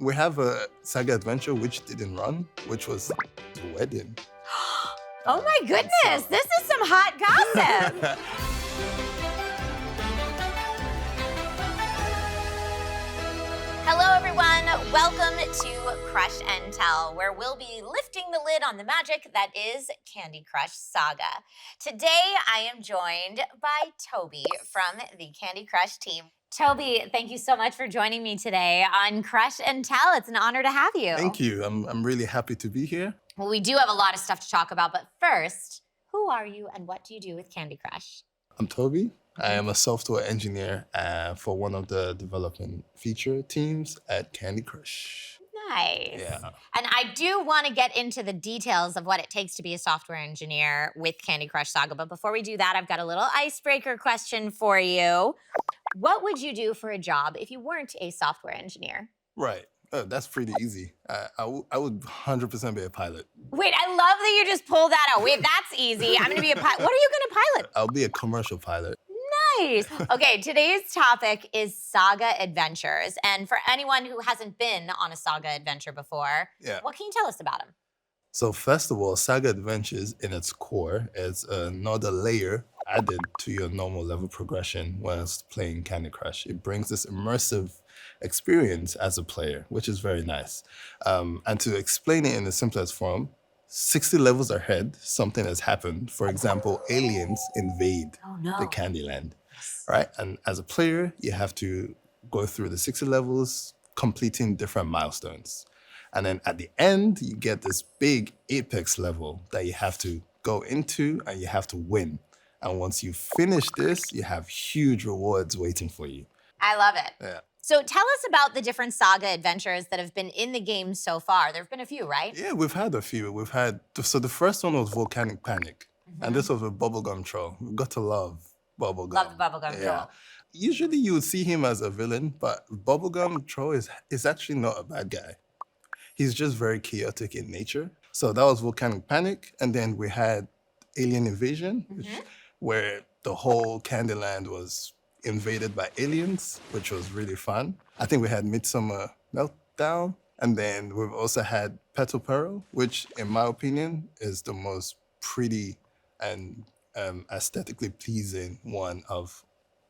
We have a Saga Adventure which didn't run, which was the wedding. Oh my goodness, this is some hot gossip. Hello everyone, welcome to Crush and Tell, where we'll be lifting the lid on the magic that is Candy Crush Saga. Today I am joined by Tobi from the Candy Crush team. Tobi, thank you so much for joining me today on Crush and Tell. It's an honor to have you. Thank you. I'm really happy to be here. Well, we do have a lot of stuff to talk about, but first, who are you and what do you do with Candy Crush? I'm Tobi. I am a software engineer for one of the development feature teams at Candy Crush. Nice. Yeah. And I do want to get into the details of what it takes to be a software engineer with Candy Crush Saga. But before we do that, I've got a little icebreaker question for you. What would you do for a job if you weren't a software engineer? Right. That's pretty easy. I would 100% be a pilot. Wait, I love that you just pulled that out. Wait, that's easy. I'm going to be a pilot. What are you going to pilot? I'll be a commercial pilot. Nice. Okay, today's topic is Saga Adventures. And for anyone who hasn't been on a Saga Adventure before, what can you tell us about them? So first of all, Saga Adventures in its core is another layer added to your normal level progression whilst playing Candy Crush. It brings this immersive experience as a player, which is very nice. And to explain it in the simplest form, 60 levels ahead, something has happened. For example, aliens invade the Candyland, right? And as a player, you have to go through the 60 levels, completing different milestones. And then at the end, you get this big apex level that you have to go into and you have to win. And once you finish this, you have huge rewards waiting for you. I love it. Yeah. So tell us about the different Saga Adventures that have been in the game so far. There have been a few, right? Yeah, we've had a few. So the first one was Volcanic Panic. And this was a bubblegum troll. We've got to love bubblegum. Love the bubblegum troll. Usually you would see him as a villain, but bubblegum troll is actually not a bad guy. He's just very chaotic in nature. So that was Volcanic Panic. And then we had Alien Invasion, where the whole Candyland was invaded by aliens, which was really fun. I think we had Midsummer Meltdown. And then we've also had Petal Peril, which in my opinion is the most pretty and aesthetically pleasing one of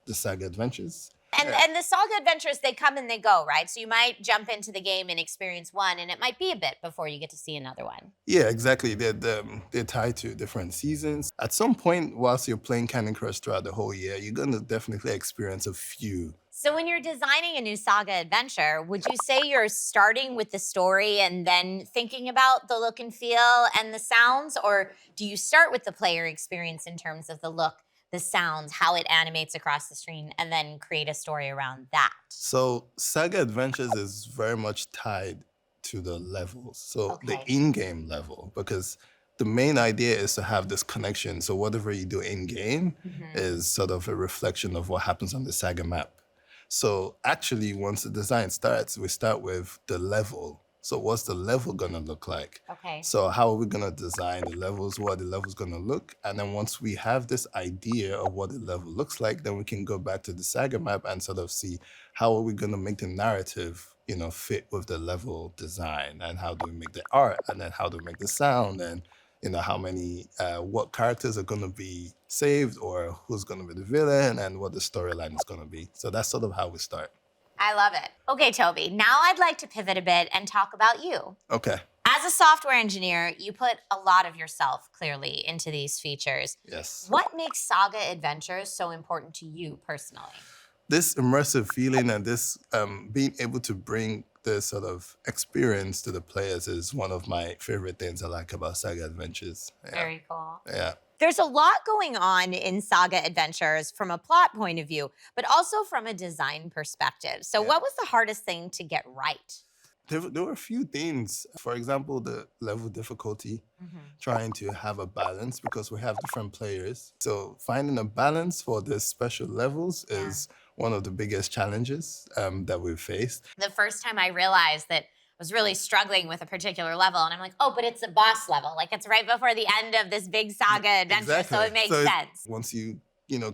the Saga Adventures. And the Saga Adventures, they come and they go, right? So you might jump into the game and experience one, and it might be a bit before you get to see another one. Yeah, exactly. They're tied to different seasons. At some point, whilst you're playing Candy Crush throughout the whole year, you're going to definitely experience a few. So when you're designing a new Saga Adventure, would you say you're starting with the story and then thinking about the look and feel and the sounds? Or do you start with the player experience in terms of the look, the sounds, how it animates across the screen, and then create a story around that? So Saga Adventures is very much tied to the levels. So the in-game level, because the main idea is to have this connection. So whatever you do in-game is sort of a reflection of what happens on the Saga map. So actually, once the design starts, we start with the level. So what's the level gonna look like? So how are we gonna design the levels? What are the levels gonna look? And then once we have this idea of what the level looks like, then we can go back to the Saga map and sort of see how are we gonna make the narrative, fit with the level design, and how do we make the art, and then how do we make the sound, and how many, what characters are gonna be saved, or who's gonna be the villain, and what the storyline is gonna be. So that's sort of how we start. I love it. Okay, Tobi, now I'd like to pivot a bit and talk about you. Okay. As a software engineer, you put a lot of yourself, clearly, into these features. Yes. What makes Saga Adventures so important to you personally? This immersive feeling and this being able to bring this sort of experience to the players is one of my favorite things I like about Saga Adventures. Yeah. Very cool. Yeah. There's a lot going on in Saga Adventures from a plot point of view, but also from a design perspective. So what was the hardest thing to get right? There were a few things. For example, the level difficulty, trying to have a balance because we have different players. So finding a balance for the special levels is one of the biggest challenges that we've faced. The first time I realized that I was really struggling with a particular level, and I'm like, oh, but it's a boss level. Like, it's right before the end of this big Saga Adventure, so it makes sense. Once you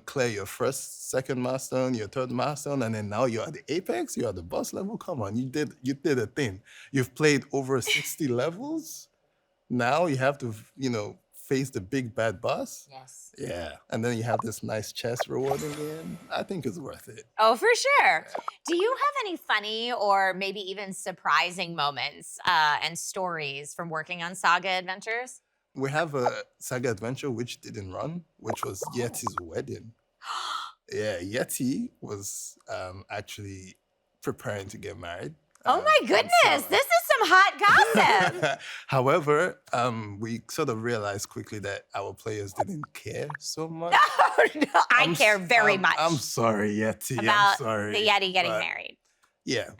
clear your first, second milestone, your third milestone, and then now you're at the apex, you're at the boss level. Come on, you did a thing. You've played over 60 levels. Now you have to, face the big bad boss. Yes. Yeah. And then you have this nice chest reward in the end. I think it's worth it. Oh, for sure. Do you have any funny or maybe even surprising moments and stories from working on Saga Adventures? We have a Saga Adventure which didn't run, which was Yeti's wedding. Yeah, Yeti was actually preparing to get married. Oh my goodness, this is some hot gossip. However, we sort of realized quickly that our players didn't care so much. No, I care very much I'm sorry, Yeti. about I'm sorry. the Yeti getting but married. Yeah,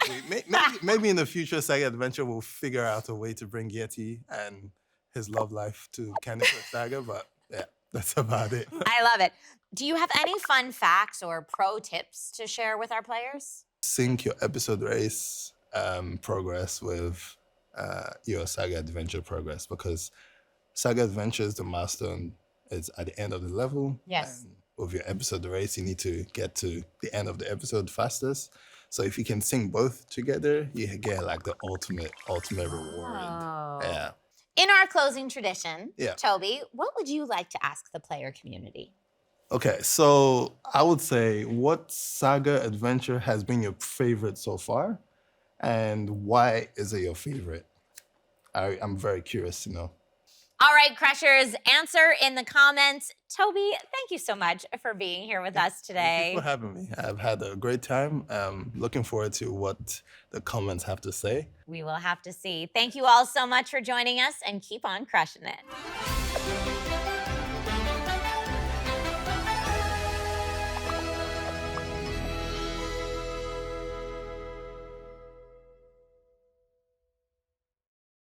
maybe in the future Saga Adventure we'll figure out a way to bring Yeti and his love life to Candy Crush Saga, but yeah, that's about it. I love it. Do you have any fun facts or pro tips to share with our players? Sync your episode race progress with your Saga Adventure progress, because Saga Adventure is the milestone. It's at the end of the level. Yes. And with your episode race, you need to get to the end of the episode fastest. So if you can sync both together, you get like the ultimate reward. Oh. Yeah. In our closing tradition, Yeah. Tobi, what would you like to ask the player community? Okay, so I would say, what Saga Adventure has been your favorite so far, and why is it your favorite? I'm very curious to know. All right, Crushers, answer in the comments. Tobi, thank you so much for being here with us today. Thank you for having me. I've had a great time. Looking forward to what the comments have to say. We will have to see. Thank you all so much for joining us, and keep on crushing it.